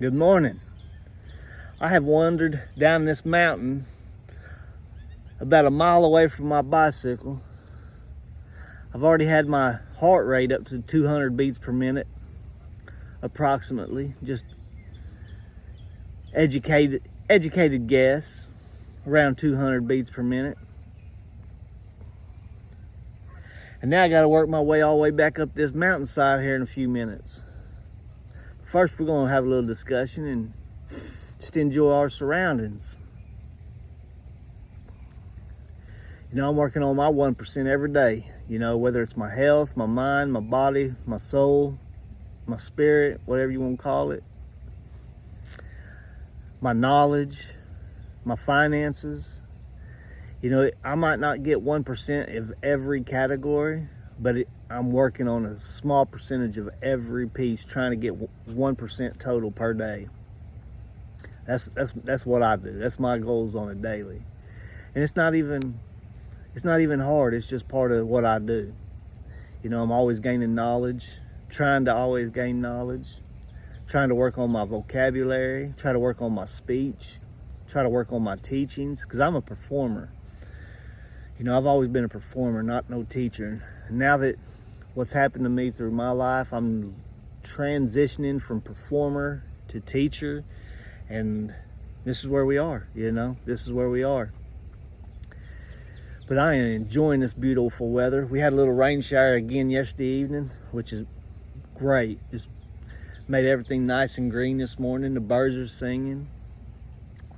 Good morning. I have wandered down this mountain about a mile away from my bicycle. I've already had my heart rate up to 200 beats per minute, approximately. Just educated guess, around 200 beats per minute. And now I got to work my way all the way back up this mountainside here in a few minutes. First, we're going to have a little discussion and just enjoy our surroundings. You know, I'm working on my 1% every day. You know, whether it's my health, my mind, my body, my soul, my spirit, whatever you want to call it. My knowledge, my finances. You know, I might not get 1% of every category, but I'm working on a small percentage of every piece, trying to get 1% total per day. That's what I do. That's my goals on a daily. And it's not even hard. It's just part of what I do. You know, I'm always gaining knowledge, trying to always gain knowledge, trying to work on my vocabulary, try to work on my speech, try to work on my teachings, because I'm a performer. You know, I've always been a performer, not no teacher. And now that what's happened to me through my life, I'm transitioning from performer to teacher, and this is where we are, you know, this is where we are. But I am enjoying this beautiful weather. We had a little rain shower again yesterday evening, which is great. Just made everything nice and green this morning. The birds are singing.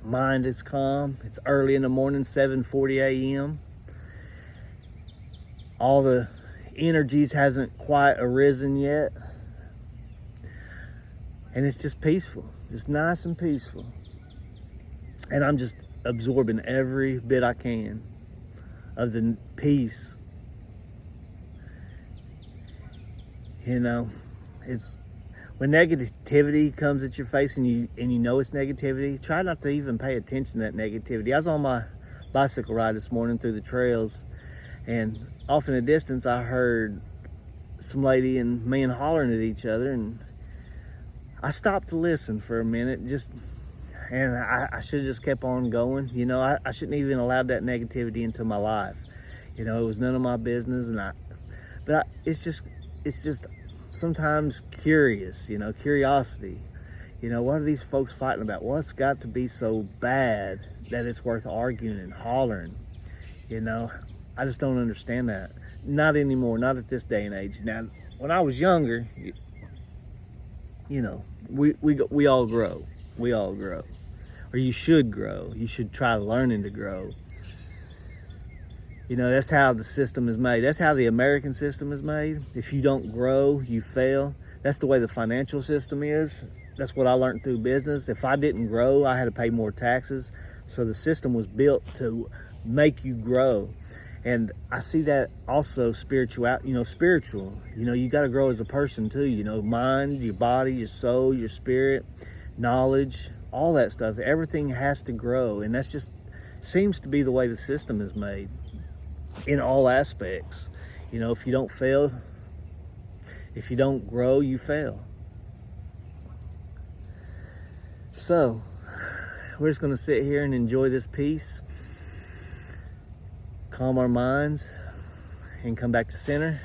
Mind is calm. It's early in the morning, 7:40 a.m. All the energies hasn't quite arisen yet. And it's just peaceful, just nice and peaceful. And I'm just absorbing every bit I can of the peace. You know, it's when negativity comes at your face and you know it's negativity, try not to even pay attention to that negativity. I was on my bicycle ride this morning through the trails, and off in the distance I heard some lady and men hollering at each other, and I stopped to listen for a minute, and I should have just kept on going. You know, I shouldn't even allowed that negativity into my life. You know, it was none of my business, it's just sometimes curious, you know, curiosity. You know, what are these folks fighting about? What's got to be so bad that it's worth arguing and hollering? You know, I just don't understand that. Not anymore, not at this day and age. Now, when I was younger, you know, we all grow. We all grow. Or you should grow. You should try learning to grow. You know, that's how the system is made. That's how the American system is made. If you don't grow, you fail. That's the way the financial system is. That's what I learned through business. If I didn't grow, I had to pay more taxes. So the system was built to make you grow. And I see that also spiritual. You know, you got to grow as a person too. You know, mind, your body, your soul, your spirit, knowledge, all that stuff. Everything has to grow. And that's just seems to be the way the system is made in all aspects. You know, if you don't fail, if you don't grow, you fail. So we're just going to sit here and enjoy this peace, calm our minds, and come back to center.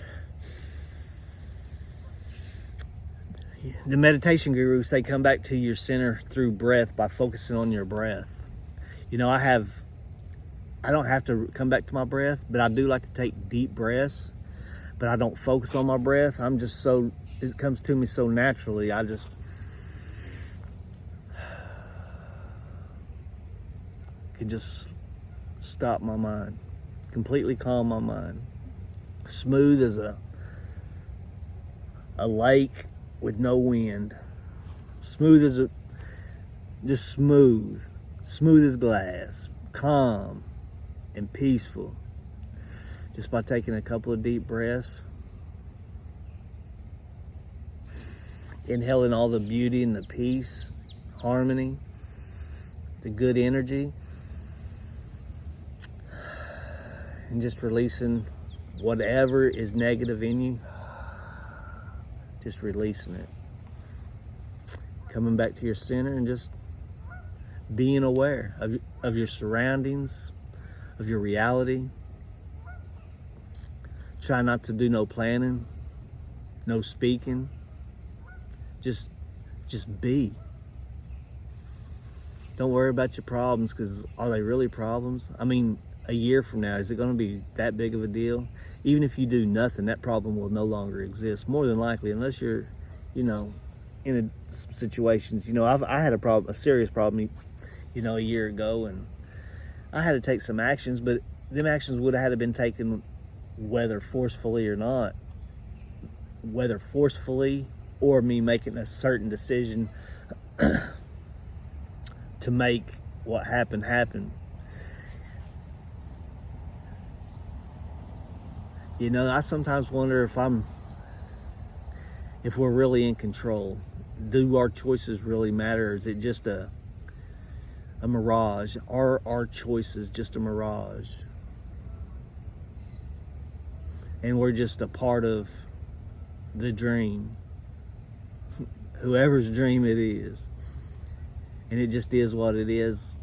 The meditation gurus say come back to your center through breath by focusing on your breath. You know, I don't have to come back to my breath, but I do like to take deep breaths, but I don't focus on my breath. It comes to me so naturally. I just can just stop my mind, completely calm my mind. Smooth as a lake with no wind. Just smooth as glass, calm and peaceful. Just by taking a couple of deep breaths, inhaling all the beauty and the peace, harmony, the good energy, and just releasing whatever is negative in you, just releasing it. coming back to your center and just being aware of your surroundings, of your reality. Try not to do no planning, no speaking. Just be. Don't worry about your problems, because are they really problems? I mean, a year from now, is it going to be that big of a deal? Even if you do nothing, that problem will no longer exist, more than likely, unless you're, in situations. I had a serious problem, a year ago, and I had to take some actions, but them actions would have had to been taken whether forcefully or not, whether forcefully or me making a certain decision to make what happened happen. I sometimes wonder if we're really in control. Do our choices really matter, or is it just a mirage? Are our choices just a mirage? And we're just a part of the dream, whoever's dream it is. And it just is what it is.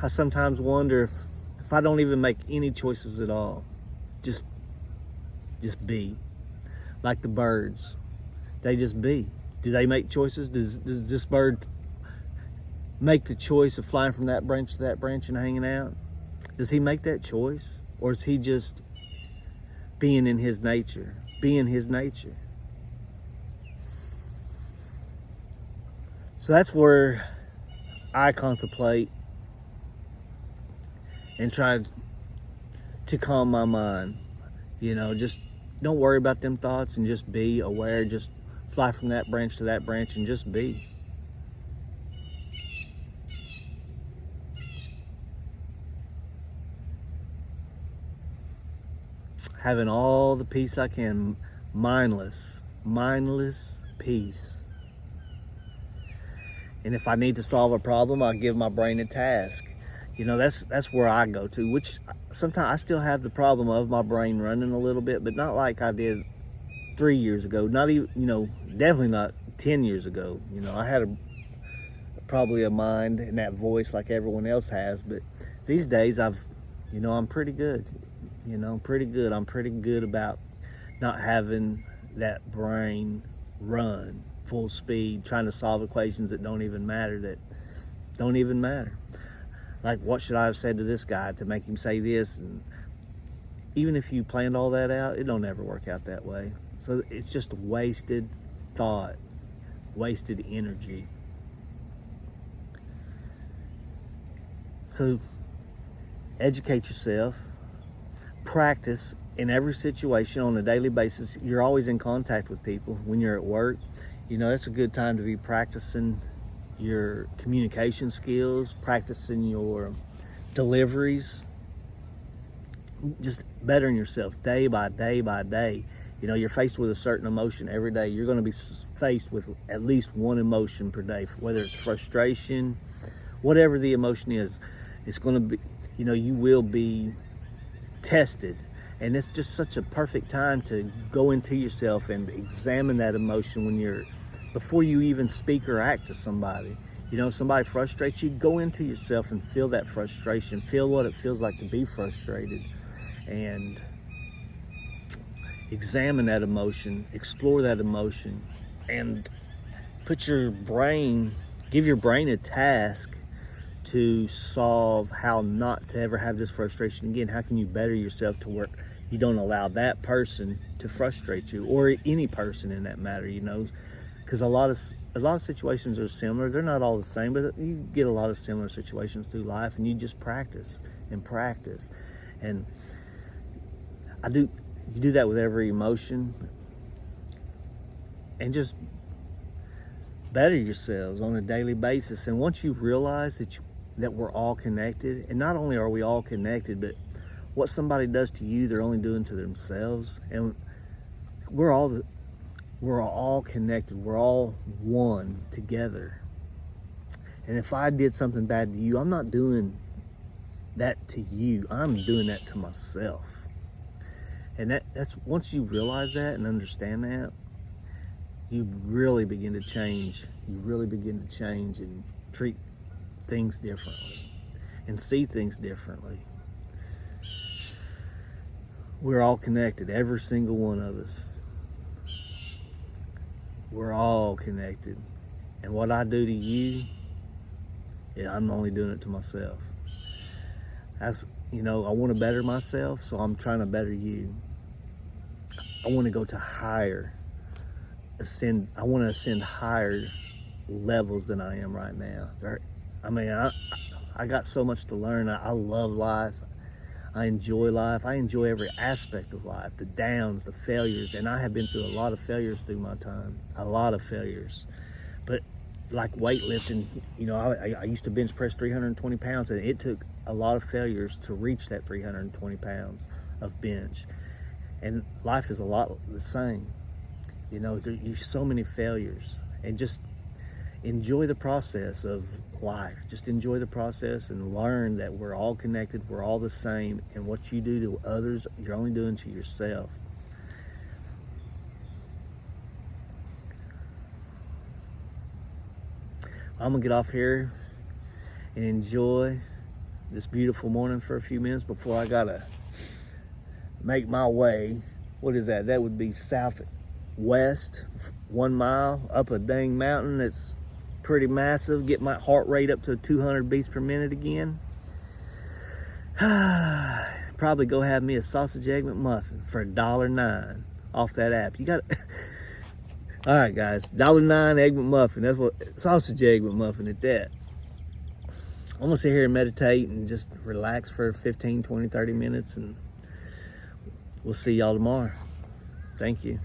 I sometimes wonder if I don't even make any choices at all, just be. Like the birds, they just be. Do they make choices? Does this bird make the choice of flying from that branch to that branch and hanging out? Does he make that choice? Or is he just being in his nature? So that's where I contemplate and try to calm my mind. Just don't worry about them thoughts and just be aware. Just fly from that branch to that branch and just be. Having all the peace I can, mindless peace. And if I need to solve a problem, I'll give my brain a task. That's where I go to, which sometimes I still have the problem of my brain running a little bit, but not like I did 3 years ago. Not even, definitely not 10 years ago. I had probably a mind and that voice like everyone else has, but these days I'm pretty good. I'm pretty good about not having that brain run full speed, trying to solve equations that don't even matter, Like, what should I have said to this guy to make him say this? And even if you planned all that out, it don't ever work out that way. So it's just wasted thought, wasted energy. So educate yourself, practice in every situation on a daily basis. You're always in contact with people when you're at work. That's a good time to be practicing your communication skills, practicing your deliveries, just bettering yourself day by day. You're faced with a certain emotion every day. You're going to be faced with at least one emotion per day, whether it's frustration, whatever the emotion is. It's going to be, you will be tested. And it's just such a perfect time to go into yourself and examine that emotion before you even speak or act to somebody. If somebody frustrates you, go into yourself and feel that frustration. Feel what it feels like to be frustrated. And examine that emotion, explore that emotion, and give your brain a task to solve how not to ever have this frustration again. How can you better yourself to where you don't allow that person to frustrate you, or any person in that matter, because a lot of situations are similar. They're not all the same, but you get a lot of similar situations through life, and you just practice. And you do that with every emotion, and just better yourselves on a daily basis. And once you realize that we're all connected, and not only are we all connected, but what somebody does to you, they're only doing to themselves. And we're all connected. We're all one together. And if I did something bad to you, I'm not doing that to you. I'm doing that to myself. And that's once you realize that and understand that, you really begin to change. You really begin to change and treat things differently and see things differently. We're all connected, every single one of us. We're all connected. And what I do to you, yeah, I'm only doing it to myself. That's, I want to better myself, so I'm trying to better you. I want to go to I want to ascend higher levels than I am right now. I got so much to learn. I love life. I enjoy life. I enjoy every aspect of life, the downs, the failures, and I have been through a lot of failures through my time, a lot of failures. But like weightlifting, I used to bench press 320 pounds, and it took a lot of failures to reach that 320 pounds of bench. And life is a lot the same. There's so many failures, and just enjoy the process of life. Just enjoy the process and learn that we're all connected, we're all the same, and what you do to others, you're only doing to yourself. I'm gonna get off here and enjoy this beautiful morning for a few minutes before I gotta make my way. What is that? That would be southwest, 1 mile up a dang mountain that's pretty massive. Get my heart rate up to 200 beats per minute again. Probably go have me a sausage egg McMuffin for $1.09 off that app. You got all right, guys, $1.09 egg McMuffin. That's what sausage egg McMuffin at that. I'm gonna sit here and meditate and just relax for 15, 20, 30 minutes, and we'll see y'all tomorrow. Thank you.